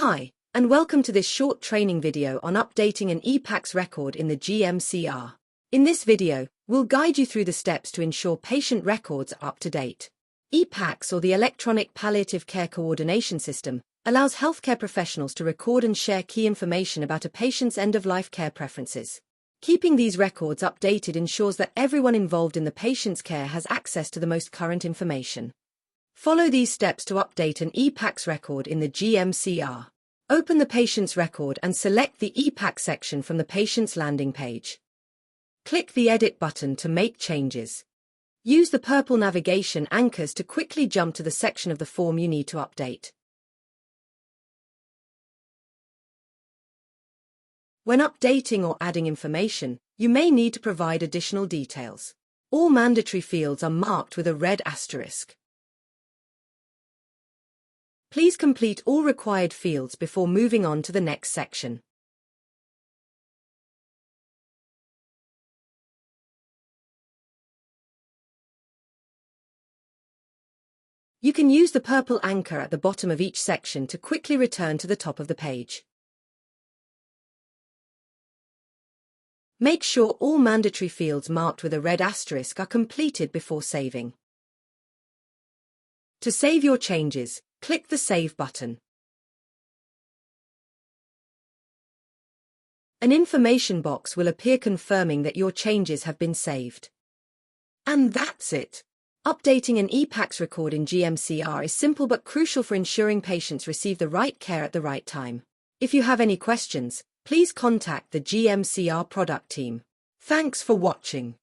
Hi, and welcome to this short training video on updating an EPaCCS record in the GMCR. In this video, we'll guide you through the steps to ensure patient records are up to date. EPaCCS, or the Electronic Palliative Care Coordination System, allows healthcare professionals to record and share key information about a patient's end-of-life care preferences. Keeping these records updated ensures that everyone involved in the patient's care has access to the most current information. Follow these steps to update an EPaCCS record in the GMCR. Open the patient's record and select the EPaCCS section from the patient's landing page. Click the Edit button to make changes. Use the purple navigation anchors to quickly jump to the section of the form you need to update. When updating or adding information, you may need to provide additional details. All mandatory fields are marked with a red asterisk. Please complete all required fields before moving on to the next section. You can use the purple anchor at the bottom of each section to quickly return to the top of the page. Make sure all mandatory fields marked with a red asterisk are completed before saving. To save your changes, click the Save button. An information box will appear confirming that your changes have been saved. And that's it. Updating an EPaCCS record in GMCR is simple but crucial for ensuring patients receive the right care at the right time. If you have any questions, please contact the GMCR product team. Thanks for watching.